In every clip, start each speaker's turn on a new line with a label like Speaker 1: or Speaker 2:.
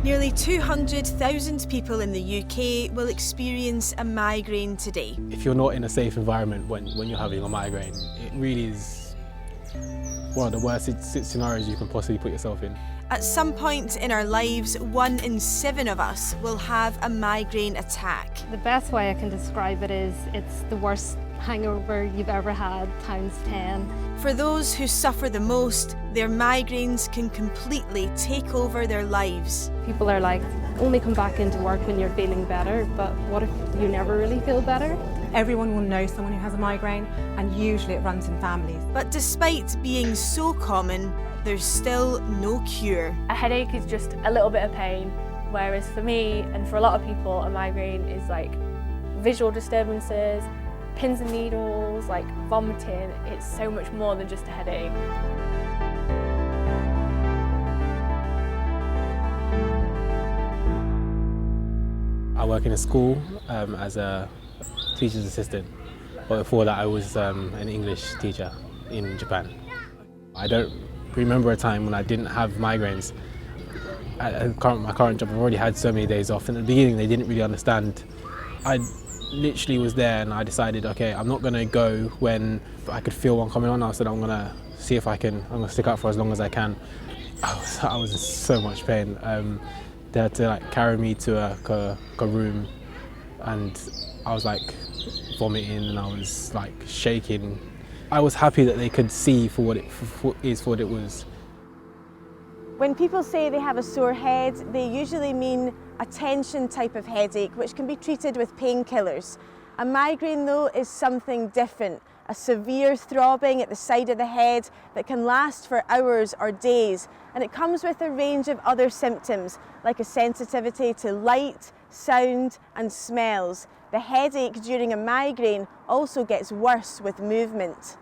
Speaker 1: Nearly 200,000 people in the UK will experience a migraine today.
Speaker 2: If you're not in a safe environment when you're having a migraine, it really is one of the worst scenarios you can possibly put yourself in.
Speaker 1: At some point in our lives, 1 in 7 of us will have a migraine attack.
Speaker 3: The best way I can describe it is it's the worst hangover you've ever had times 10.
Speaker 1: For those who suffer the most, their migraines can completely take over their lives.
Speaker 3: People are like, only come back into work when you're feeling better, but what if you never really feel better?
Speaker 4: Everyone will know someone who has a migraine, and usually it runs in families.
Speaker 1: But despite being so common, there's still no cure.
Speaker 5: A headache is just a little bit of pain, whereas for me and for a lot of people, a migraine is like visual disturbances, pins and needles, like vomiting. It's so much more than just a headache.
Speaker 2: I work in a school as a teacher's assistant, but before that I was an English teacher in Japan. I don't remember a time when I didn't have migraines. At my current job, I've already had so many days off. In the beginning, they didn't really understand. I literally was there and I decided, okay, I'm not going to go when I could feel one coming on. I said I'm going to see if I'm going to stick out for as long as I can. I was in so much pain. They had to like carry me to a room, and I was like vomiting and I was like shaking. I was happy that they could see for what it was.
Speaker 6: When people say they have a sore head, they usually mean a tension type of headache, which can be treated with painkillers. A migraine, though, is something different. A severe throbbing at the side of the head that can last for hours or days. And it comes with a range of other symptoms, like a sensitivity to light, sound and smells. The headache during a migraine also gets worse with movement.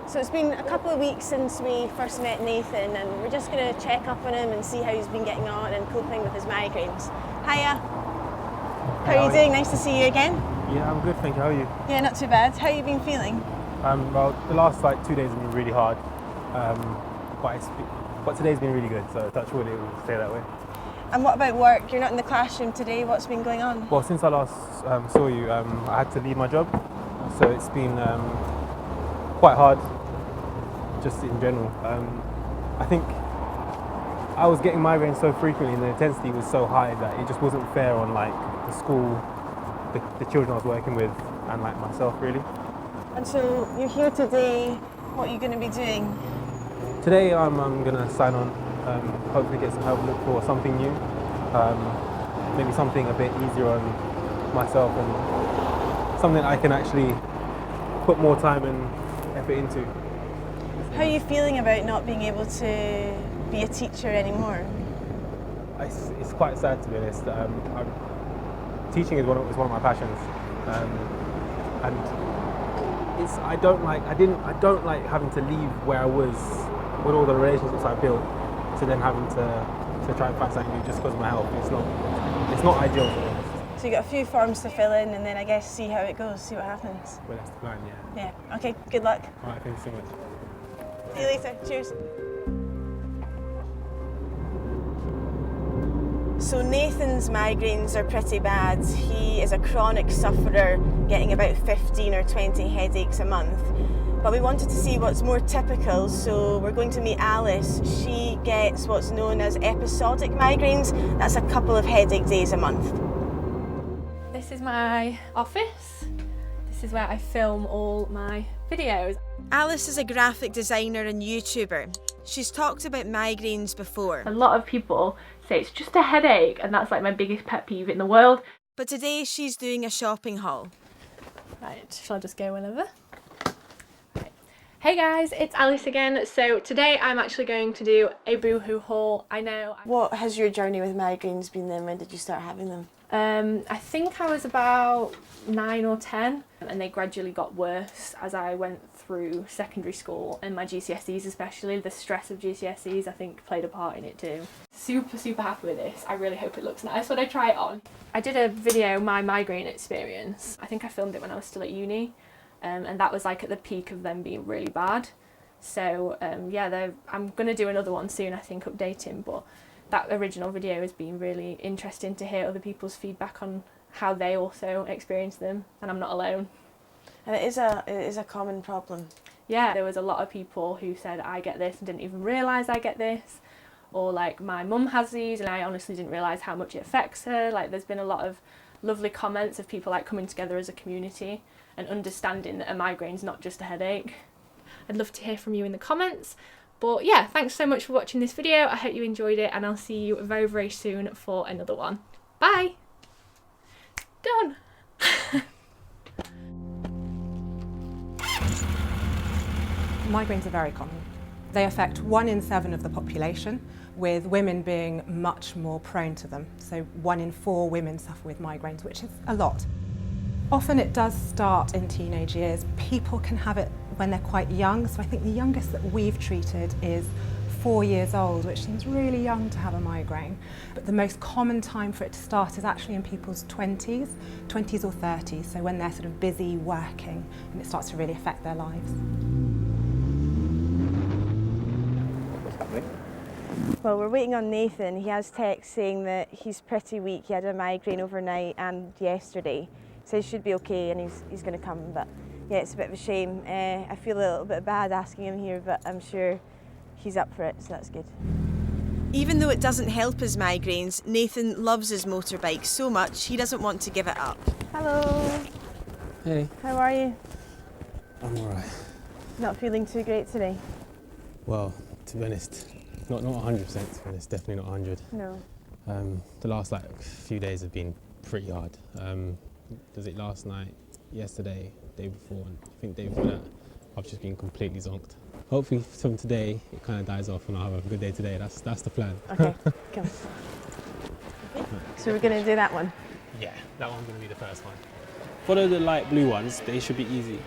Speaker 6: So it's been a couple of weeks since we first met Nathan, and we're just going to check up on him and see how he's been getting on and coping with his migraines. Hiya. How are you doing? Nice to see you again.
Speaker 7: Yeah, I'm good, thank you. How are you?
Speaker 6: Yeah, not too bad. How have you been feeling?
Speaker 7: Well, the last 2 days have been really hard, but today's been really good, so touch wood, it will stay that way.
Speaker 6: And what about work? You're not in the classroom today. What's been going on?
Speaker 7: Well, since I last saw you, I had to leave my job, so it's been quite hard, just in general. I think I was getting migraines so frequently and the intensity was so high that it just wasn't fair on like the school, the children I was working with, and like myself really.
Speaker 6: And so you're here today. What are you going to be doing?
Speaker 7: Today I'm going to sign on, hopefully get some help, look for something new, maybe something a bit easier on myself and something I can actually put more time and effort into.
Speaker 6: How are you feeling about not being able to be a teacher anymore?
Speaker 7: It's quite sad, to be honest. Teaching is one of my passions, and I don't like having to leave where I was with all the relationships I built to then having to try and find something new just because of my health. It's not ideal, to be honest.
Speaker 6: So you got a few forms to fill in, and then I guess see how it goes, see what happens.
Speaker 7: Well, that's the plan, yeah.
Speaker 6: Yeah. Okay. Good luck.
Speaker 7: All right, thank you so much.
Speaker 6: See you later. Cheers. So Nathan's migraines are pretty bad. He is a chronic sufferer, getting about 15 or 20 headaches a month. But we wanted to see what's more typical, so we're going to meet Alice. She gets what's known as episodic migraines. That's a couple of headache days a month.
Speaker 5: This is my office. This is where I film all my videos.
Speaker 1: Alice is a graphic designer and YouTuber. She's talked about migraines before.
Speaker 5: A lot of people say it's just a headache, and that's like my biggest pet peeve in the world.
Speaker 1: But today she's doing a shopping haul.
Speaker 5: Right, shall I just go whenever? Right. Hey guys, it's Alice again. So today I'm actually going to do a boohoo haul. I know.
Speaker 6: What has your journey with migraines been then? When did you start having them?
Speaker 5: I think I was about 9 or 10, and they gradually got worse as I went through secondary school and my GCSEs especially. The stress of GCSEs I think played a part in it too. Super happy with this. I really hope it looks nice when I try it on. I did a video, my migraine experience. I think I filmed it when I was still at uni, and that was like at the peak of them being really bad. So yeah, I'm going to do another one soon, I think, updating, but that original video has been really interesting to hear other people's feedback on how they also experience them, and I'm not alone.
Speaker 6: And it is a common problem.
Speaker 5: Yeah, there was a lot of people who said, I get this and didn't even realise I get this, or like, my mum has these and I honestly didn't realise how much it affects her. Like, there's been a lot of lovely comments of people like coming together as a community and understanding that a migraine's not just a headache. I'd love to hear from you in the comments. But yeah, thanks so much for watching this video. I hope you enjoyed it, and I'll see you very, very soon for another one. Bye! Done!
Speaker 4: Migraines are very common. They affect 1 in 7 of the population, with women being much more prone to them. So 1 in 4 women suffer with migraines, which is a lot. Often it does start in teenage years. People can have it when they're quite young, so I think the youngest that we've treated is 4 years old, which seems really young to have a migraine. But the most common time for it to start is actually in people's 20s or 30s, so when they're sort of busy working and it starts to really affect their lives.
Speaker 6: Well, we're waiting on Nathan. He has text saying that he's pretty weak. He had a migraine overnight and yesterday. So he should be okay and he's going to come. But yeah, it's a bit of a shame. I feel a little bit bad asking him here, but I'm sure he's up for it, so that's good.
Speaker 1: Even though it doesn't help his migraines, Nathan loves his motorbike so much he doesn't want to give it up.
Speaker 6: Hello.
Speaker 2: Hey.
Speaker 6: How are you?
Speaker 2: I'm alright.
Speaker 6: Not feeling too great today?
Speaker 2: Well, to be honest, not 100%, to be honest, definitely not 100.
Speaker 6: No.
Speaker 2: The last few days have been pretty hard. Was it last night, yesterday, day before, and I think day before that, I've just been completely zonked. Hopefully from today it kind of dies off and I'll have a good day today. That's the plan.
Speaker 6: Okay, come. So we're going to do that one?
Speaker 2: Yeah, that one's going to be the first one. Follow the light blue ones, they should be easy.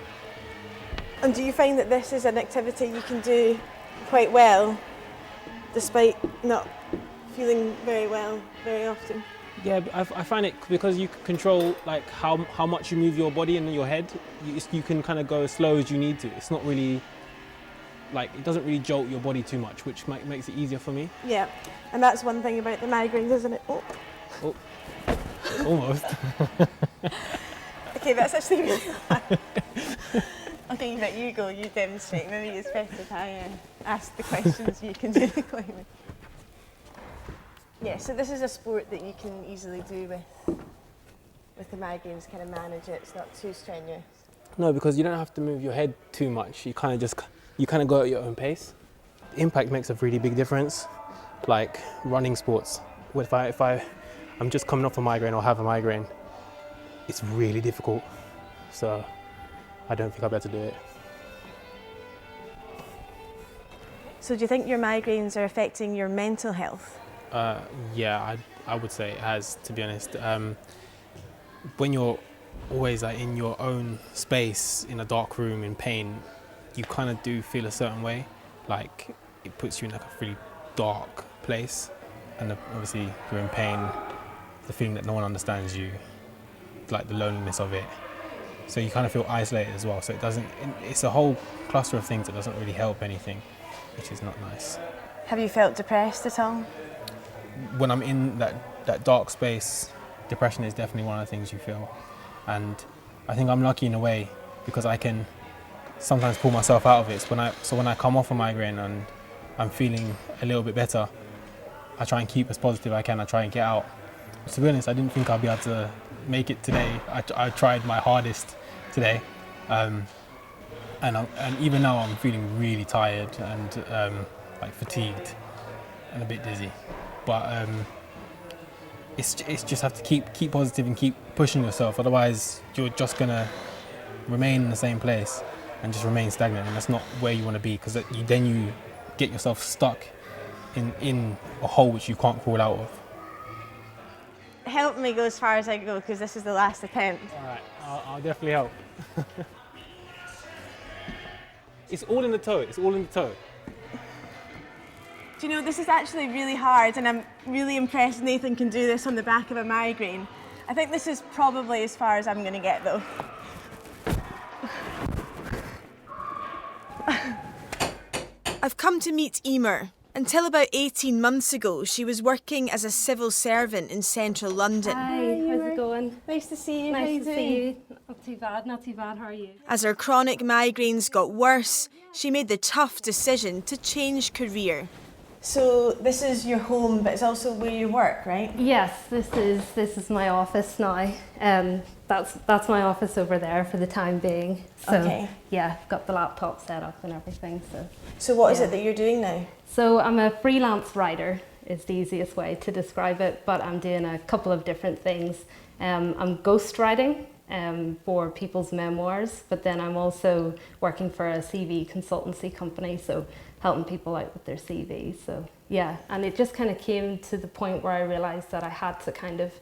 Speaker 6: And do you find that this is an activity you can do quite well, despite not feeling very well very often?
Speaker 2: Yeah, I find it because you can control like how much you move your body and your head. You can kind of go as slow as you need to. It's not really like, it doesn't really jolt your body too much, which makes it easier for me.
Speaker 6: Yeah, and that's one thing about the migraines, isn't it? Oh.
Speaker 2: Almost.
Speaker 6: Okay, that's actually really hard. I think that you go, you demonstrate. Maybe it's better if I ask the questions you can do the climbing. Yeah, so this is a sport that you can easily do with the migraines, kind of manage it. It's not too strenuous.
Speaker 2: No, because you don't have to move your head too much. You kind of go at your own pace. The impact makes a really big difference. Like running sports, if I'm just coming off a migraine or have a migraine, it's really difficult. So I don't think I'll be able to do it.
Speaker 6: So do you think your migraines are affecting your mental health?
Speaker 2: Yeah, I would say it has, to be honest. When you're always like in your own space, in a dark room, in pain, you kind of do feel a certain way. Like it puts you in like a really dark place, and obviously you're in pain, the feeling that no one understands you, like the loneliness of it. So you kind of feel isolated as well. So it's a whole cluster of things that doesn't really help anything, which is not nice.
Speaker 6: Have you felt depressed at all?
Speaker 2: When I'm in that dark space, depression is definitely one of the things you feel. And I think I'm lucky in a way because I can sometimes pull myself out of it. So when I come off a migraine and I'm feeling a little bit better, I try and keep as positive as I can. I try and get out. To be honest, I didn't think I'd be able to make it today. I tried my hardest today. And even now I'm feeling really tired and like fatigued and a bit dizzy. But it's just have to keep positive and keep pushing yourself. Otherwise, you're just gonna remain in the same place and just remain stagnant. And that's not where you want to be, because then you get yourself stuck in a hole which you can't crawl out of.
Speaker 6: Help me go as far as I go, because this is the last attempt.
Speaker 2: All right, I'll definitely help. It's all in the toe. It's all in the toe.
Speaker 6: Do you know, this is actually really hard, and I'm really impressed Nathan can do this on the back of a migraine. I think this is probably as far as I'm going to get, though.
Speaker 1: I've come to meet Eimear. Until about 18 months ago, she was working as a civil servant in central London.
Speaker 3: Hi, how's it going?
Speaker 6: Nice to see you. How you
Speaker 3: Nice to
Speaker 6: doing?
Speaker 3: see you. Not too bad, not too bad. How are you?
Speaker 1: As her chronic migraines got worse, she made the tough decision to change career.
Speaker 6: So this is your home, but it's also where you work, right?
Speaker 3: Yes, this is my office now. That's my office over there for the time being. So
Speaker 6: Okay.
Speaker 3: yeah, I've got the laptop set up and everything.
Speaker 6: So what is
Speaker 3: Yeah.
Speaker 6: it that you're doing now?
Speaker 3: So I'm a freelance writer, is the easiest way to describe it, but I'm doing a couple of different things. I'm ghostwriting for people's memoirs, but then I'm also working for a CV consultancy company, so helping people out with their CVs. So yeah, and it just kind of came to the point where I realised that I had to kind of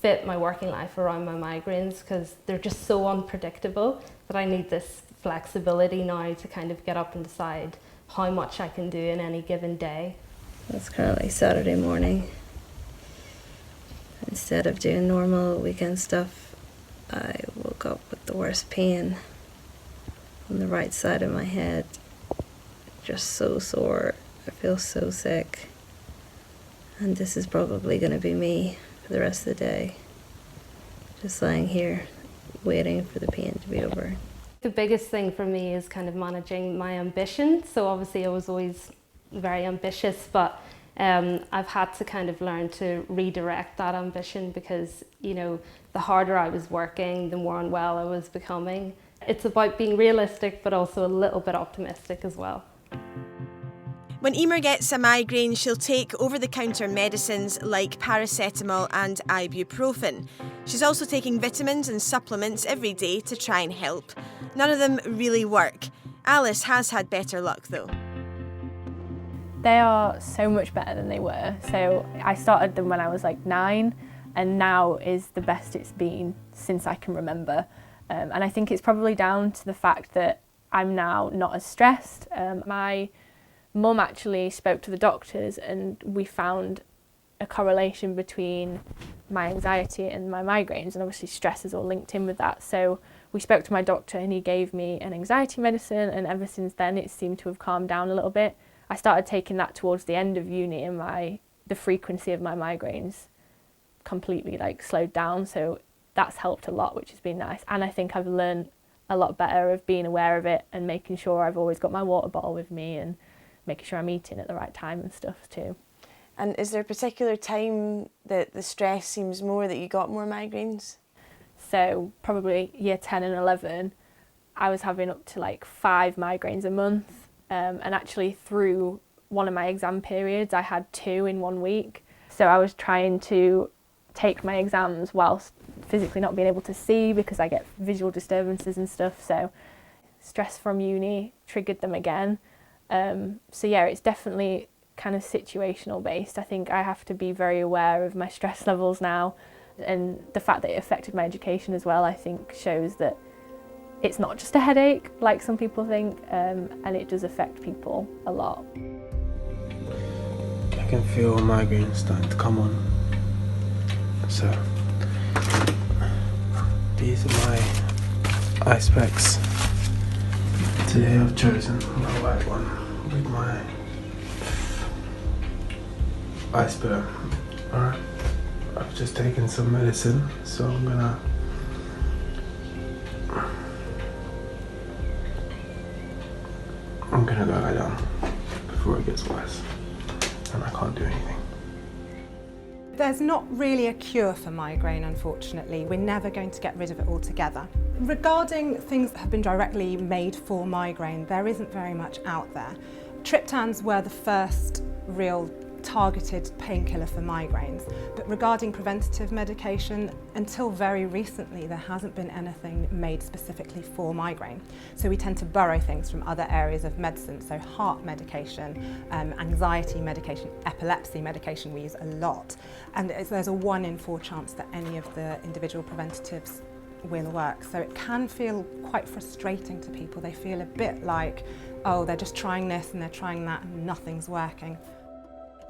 Speaker 3: fit my working life around my migraines because they're just so unpredictable that I need this flexibility now to kind of get up and decide how much I can do in any given day. It's currently Saturday morning. Instead of doing normal weekend stuff, I woke up with the worst pain on the right side of my head. Just so sore. I feel so sick. And this is probably going to be me for the rest of the day. Just lying here, waiting for the pain to be over. The biggest thing for me is kind of managing my ambition. So obviously I was always very ambitious, but I've had to kind of learn to redirect that ambition because, you know, the harder I was working, the more unwell I was becoming. It's about being realistic, but also a little bit optimistic as well.
Speaker 1: When Eimear gets a migraine, she'll take over-the-counter medicines like paracetamol and ibuprofen. She's also taking vitamins and supplements every day to try and help. None of them really work. Alice has had better luck though.
Speaker 5: They are so much better than they were. So I started them when I was like 9, and now is the best it's been since I can remember. And I think it's probably down to the fact that I'm now not as stressed. My mum actually spoke to the doctors and we found a correlation between my anxiety and my migraines, and obviously stress is all linked in with that. So we spoke to my doctor and he gave me an anxiety medicine, and ever since then it seemed to have calmed down a little bit. I started taking that towards the end of uni and the frequency of my migraines completely like slowed down, so that's helped a lot, which has been nice. And I think I've learned a lot better of being aware of it and making sure I've always got my water bottle with me and making sure I'm eating at the right time and stuff too.
Speaker 6: And is there a particular time that the stress seems more, that you got more migraines?
Speaker 5: So probably year 10 and 11, I was having up to like 5 migraines a month. And actually through one of my exam periods, I had 2 in 1 week. So I was trying to take my exams whilst physically not being able to see because I get visual disturbances and stuff. So stress from uni triggered them again. So yeah, it's definitely kind of situational based. I think I have to be very aware of my stress levels now, and the fact that it affected my education as well, I think shows that it's not just a headache like some people think, and it does affect people a lot.
Speaker 2: I can feel migraines starting to come on. So these are my ice packs. Today I've chosen my white one with my ice bear. Alright, I've just taken some medicine, so I'm gonna go lie down before it gets worse and I can't do anything.
Speaker 4: There's not really a cure for migraine, unfortunately. We're never going to get rid of it altogether. Regarding things that have been directly made for migraine, there isn't very much out there. Triptans were the first real targeted painkiller for migraines, but regarding preventative medication, until very recently there hasn't been anything made specifically for migraine. So we tend to borrow things from other areas of medicine, so heart medication, anxiety medication, epilepsy medication we use a lot, and there's a 1 in 4 chance that any of the individual preventatives will work. So it can feel quite frustrating to people. They feel a bit like, oh, they're just trying this and they're trying that and nothing's working.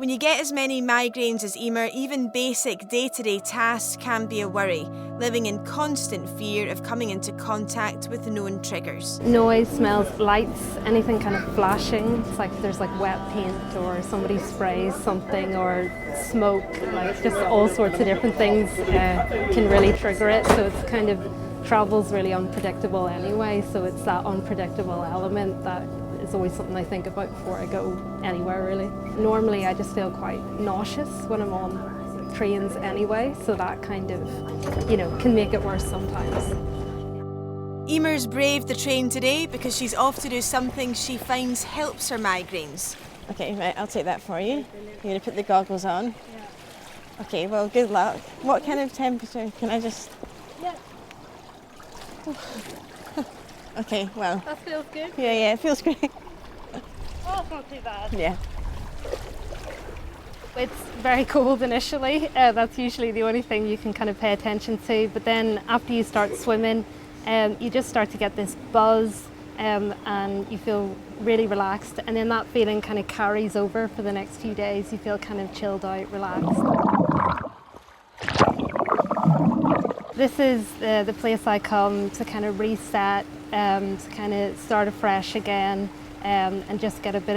Speaker 1: When you get as many migraines as Eimear, even basic day-to-day tasks can be a worry, living in constant fear of coming into contact with known triggers.
Speaker 3: Noise, smells, lights, anything kind of flashing. It's like there's like wet paint or somebody sprays something or smoke, like just all sorts of different things can really trigger it. So it's kind of, travel's really unpredictable anyway, so it's that unpredictable element that is always something I think about before I go anywhere really. Normally I just feel quite nauseous when I'm on trains anyway, so that kind of, you know, can make it worse sometimes.
Speaker 1: Eimear's braved the train today because she's off to do something she finds helps her migraines.
Speaker 6: Okay, right, I'll take that for you. You're going to put the goggles on? Yeah. Okay, well, good luck. What kind of temperature? Can I just...
Speaker 3: Yeah.
Speaker 6: Okay, well...
Speaker 3: That feels good?
Speaker 6: Yeah, it feels great.
Speaker 3: Oh, it's not too bad.
Speaker 6: Yeah.
Speaker 3: It's very cold initially. That's usually the only thing you can kind of pay attention to. But then after you start swimming, you just start to get this buzz and you feel really relaxed. And then that feeling kind of carries over for the next few days. You feel kind of chilled out, relaxed. This is the place I come to kind of reset, to kind of start afresh again, and just get a bit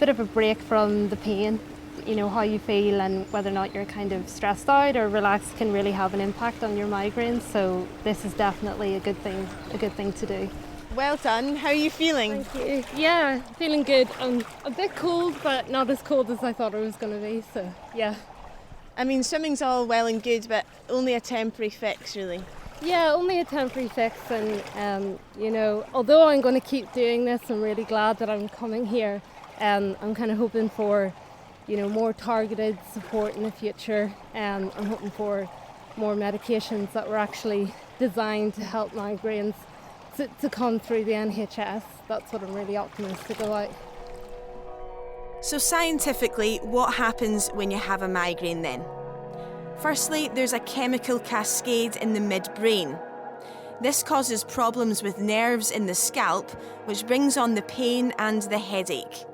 Speaker 3: of a break from the pain. You know, how you feel and whether or not you're kind of stressed out or relaxed can really have an impact on your migraines. So this is definitely a good thing to do.
Speaker 6: Well done. How are you feeling?
Speaker 3: Thank you. Yeah, feeling good. I'm a bit cold, but not as cold as I thought it was going to be. So yeah.
Speaker 6: I mean, swimming's all well and good, but only a temporary fix, really.
Speaker 3: Yeah, only a temporary fix, and you know, although I'm going to keep doing this, I'm really glad that I'm coming here. I'm kind of hoping for, you know, more targeted support in the future. I'm hoping for more medications that were actually designed to help migraines to come through the NHS. That's what I'm really optimistic about.
Speaker 1: So scientifically, what happens when you have a migraine then? Firstly, there's a chemical cascade in the midbrain. This causes problems with nerves in the scalp, which brings on the pain and the headache.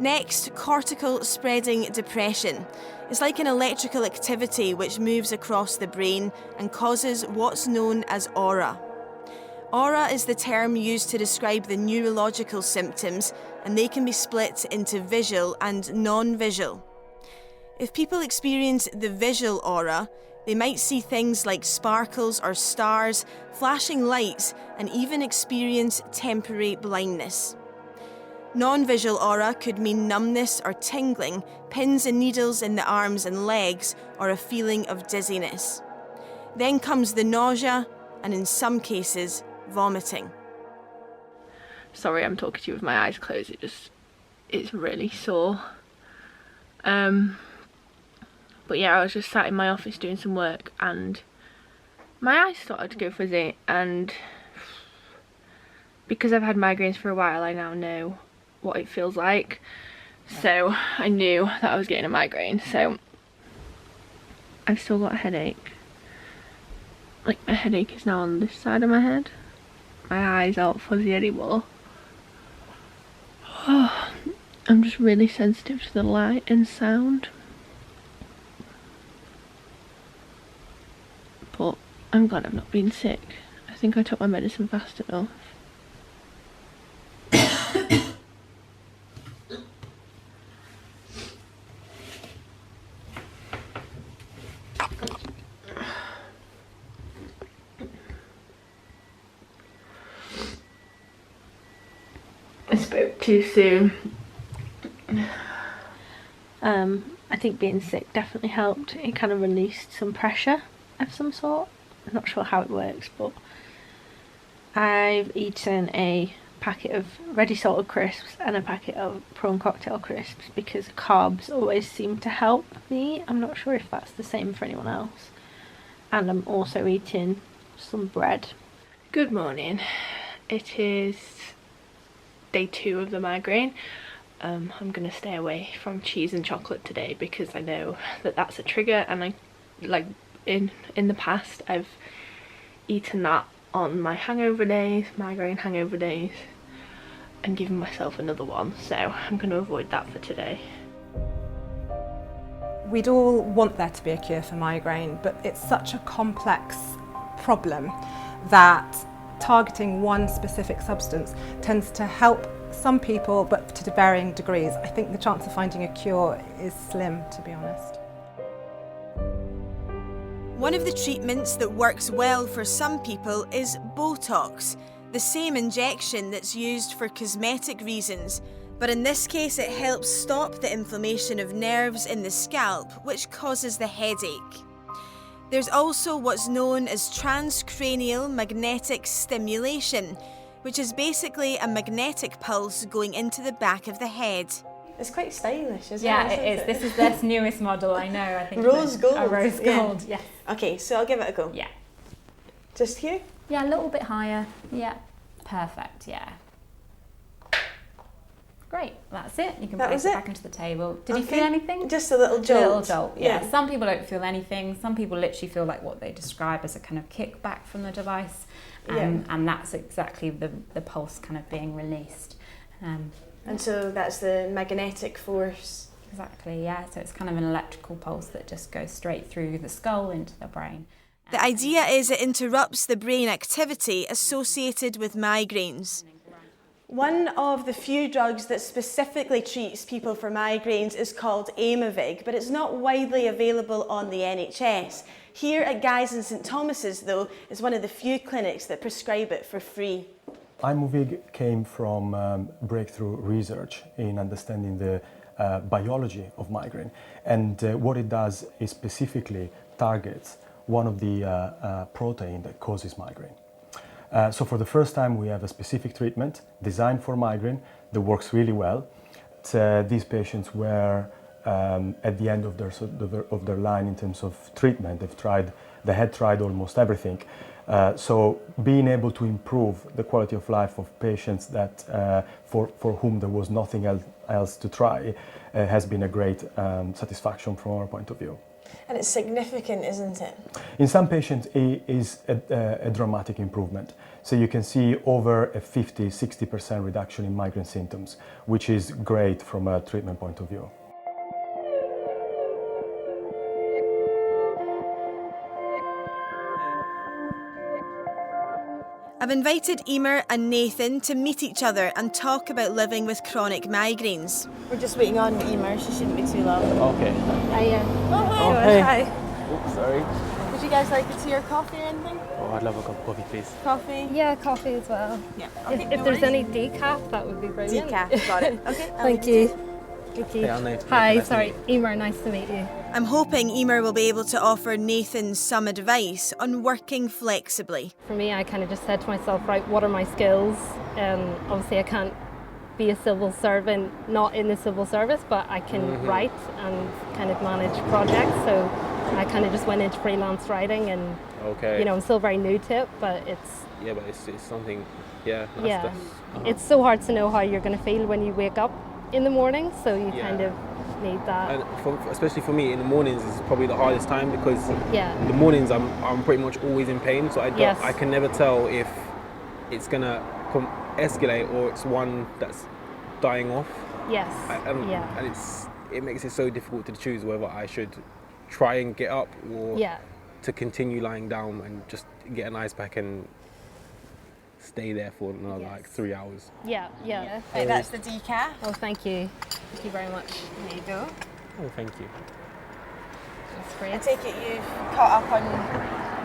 Speaker 1: Next, cortical spreading depression. It's like an electrical activity which moves across the brain and causes what's known as aura. Aura is the term used to describe the neurological symptoms, and they can be split into visual and non-visual. If people experience the visual aura, they might see things like sparkles or stars, flashing lights, and even experience temporary blindness. Non-visual aura could mean numbness or tingling, pins and needles in the arms and legs, or a feeling of dizziness. Then comes the nausea, and in some cases, vomiting.
Speaker 5: Sorry, I'm talking to you with my eyes closed. It's really sore. But yeah, I was just sat in my office doing some work and my eyes started to go fuzzy, and because I've had migraines for a while, I now know what it feels like. So I knew that I was getting a migraine. So I've still got a headache. Like, my headache is now on this side of my head. My eyes aren't fuzzy anymore. I'm just really sensitive to the light and sound. But I'm glad I've not been sick. I think I took my medicine fast enough. I spoke too soon. I think being sick definitely helped. It kind of released some pressure of some sort. I'm not sure how it works, but I've eaten a packet of ready salted crisps and a packet of prawn cocktail crisps because carbs always seem to help me. I'm not sure if that's the same for anyone else. And I'm also eating some bread. Good morning. It is day 2 of the migraine. I'm going to stay away from cheese and chocolate today because I know that that's a trigger, and I, like, in the past I've eaten that on my hangover days, migraine hangover days, and given myself another one, so I'm going to avoid that for today.
Speaker 4: We'd all want there to be a cure for migraine, but it's such a complex problem that targeting one specific substance tends to help some people, but to varying degrees. I think the chance of finding a cure is slim, to be honest.
Speaker 1: One of the treatments that works well for some people is Botox, the same injection that's used for cosmetic reasons, but in this case it helps stop the inflammation of nerves in the scalp, which causes the headache. There's also what's known as transcranial magnetic stimulation, which is basically a magnetic pulse going into the back of the head.
Speaker 6: It's quite stylish, isn't it?
Speaker 8: Yeah, it is. This is their newest model, I know. I think
Speaker 6: Rose gold.
Speaker 8: A rose gold,
Speaker 6: yeah. Okay, so I'll give it a go.
Speaker 8: Yeah.
Speaker 6: Just here?
Speaker 8: Yeah, a little bit higher. Yeah, perfect, yeah. Great, that's it. You can place it back into the table. Did you feel anything?
Speaker 6: Just a little jolt.
Speaker 8: A little jolt, yeah. Some people don't feel anything. Some people literally feel like what they describe as a kind of kickback from the device. And that's exactly the pulse kind of being released.
Speaker 6: And so that's the magnetic force.
Speaker 8: Exactly, yeah. So it's kind of an electrical pulse that just goes straight through the skull into the brain.
Speaker 1: The idea is it interrupts the brain activity associated with migraines.
Speaker 6: One of the few drugs that specifically treats people for migraines is called Aimear, but it's not widely available on the NHS. Here at Guy's and St Thomas's, though, is one of the few clinics that prescribe it for free.
Speaker 9: Aimear came from breakthrough research in understanding the biology of migraine, and what it does is specifically targets one of the protein that causes migraine. So for the first time we have a specific treatment designed for migraine that works really well. These patients were at the end of their line in terms of treatment. They had tried almost everything. So being able to improve the quality of life of patients that for whom there was nothing else to try has been a great satisfaction from our point of view.
Speaker 6: And it's significant, isn't it?
Speaker 9: In some patients, it is a dramatic improvement. So you can see over a 50-60% reduction in migraine symptoms, which is great from a treatment point of view.
Speaker 1: I've invited Eimear and Nathan to meet each other and talk about living with chronic migraines.
Speaker 6: We're just waiting on Eimear, she shouldn't be too long.
Speaker 2: Okay.
Speaker 6: Oh,
Speaker 2: hey.
Speaker 6: Hi.
Speaker 2: Oops, sorry.
Speaker 6: Would you guys like a tea or coffee or anything?
Speaker 2: Oh, I'd love a cup of coffee, please.
Speaker 6: Coffee?
Speaker 3: Yeah, coffee as well.
Speaker 6: Yeah.
Speaker 3: Okay, if there's any decaf, that would be brilliant.
Speaker 6: Decaf, got it. Okay.
Speaker 3: Thank you. Thank you.
Speaker 2: Hey, I'm Nathan.
Speaker 3: Hi,
Speaker 2: Nice to
Speaker 3: sorry,
Speaker 2: meet
Speaker 3: Eimear, nice to meet you.
Speaker 1: I'm hoping Eimear will be able to offer Nathan some advice on working flexibly.
Speaker 3: For me, I kind of just said to myself, right, what are my skills? Obviously, I can't be a civil servant, not in the civil service, but I can write and kind of manage projects. So I kind of just went into freelance writing, and you know, I'm still very new to it, but it's
Speaker 2: but it's something. Yeah.
Speaker 3: It's so hard to know how you're going to feel when you wake up in the morning. So you kind of need that.
Speaker 2: And especially for me, in the mornings is probably the hardest time because in the mornings I'm pretty much always in pain, so I can never tell if it's gonna escalate or it's one that's dying off.
Speaker 3: Yes.
Speaker 2: And it makes it so difficult to choose whether I should try and get up or to continue lying down and just get an ice pack and stay there for another like 3 hours.
Speaker 3: Yeah.
Speaker 6: Right, that's the decaf.
Speaker 3: Oh, thank you. Thank you very much.
Speaker 6: There you go.
Speaker 2: Oh, thank you.
Speaker 3: That's great.
Speaker 6: I take it you've caught up on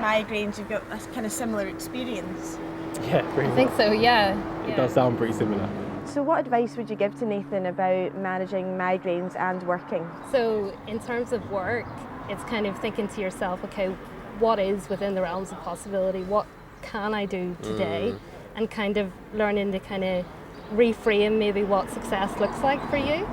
Speaker 6: migraines, you've got a kind of similar experience.
Speaker 2: Yeah, pretty much.
Speaker 3: I think so, yeah.
Speaker 2: It does sound pretty similar.
Speaker 6: So what advice would you give to Nathan about managing migraines and working?
Speaker 3: So in terms of work, it's kind of thinking to yourself, okay, what is within the realms of possibility? What can I do today? And kind of learning to kind of reframe maybe what success looks like for you.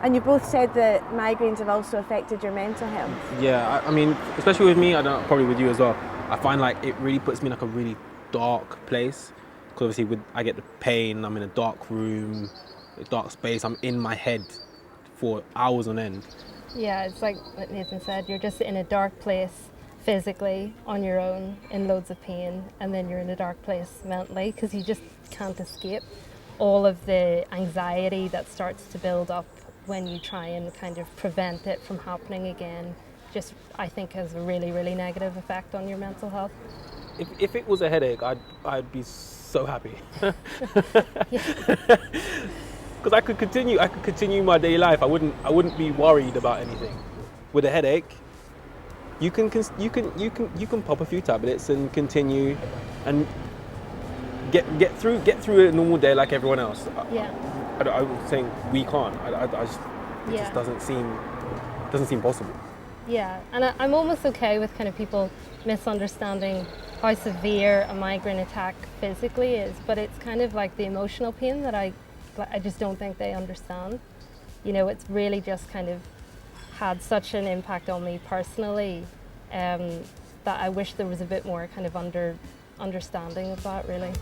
Speaker 6: And you both said that migraines have also affected your mental health.
Speaker 2: Yeah, I mean, especially with me, I don't know, probably with you as well, I find like it really puts me in like a really dark place. Because obviously I get the pain, I'm in a dark room, a dark space, I'm in my head for hours on end.
Speaker 3: Yeah, it's like what Nathan said, you're just in a dark place physically on your own in loads of pain, and then you're in a dark place mentally because you just can't escape all of the anxiety that starts to build up
Speaker 10: when you try and kind of prevent it from happening again, just I think has a really, really negative effect on your mental health.
Speaker 7: If it was a headache, I'd be so happy. Because I could continue my daily life. I wouldn't be worried about anything. With a headache, you can pop a few tablets and continue and get through a normal day like everyone else.
Speaker 10: Yeah.
Speaker 7: I was saying we can't. It just doesn't seem possible.
Speaker 10: Yeah, and I'm almost okay with kind of people misunderstanding how severe a migraine attack physically is, but it's kind of like the emotional pain that I just don't think they understand. You know, it's really just kind of had such an impact on me personally that I wish there was a bit more kind of understanding of that, really.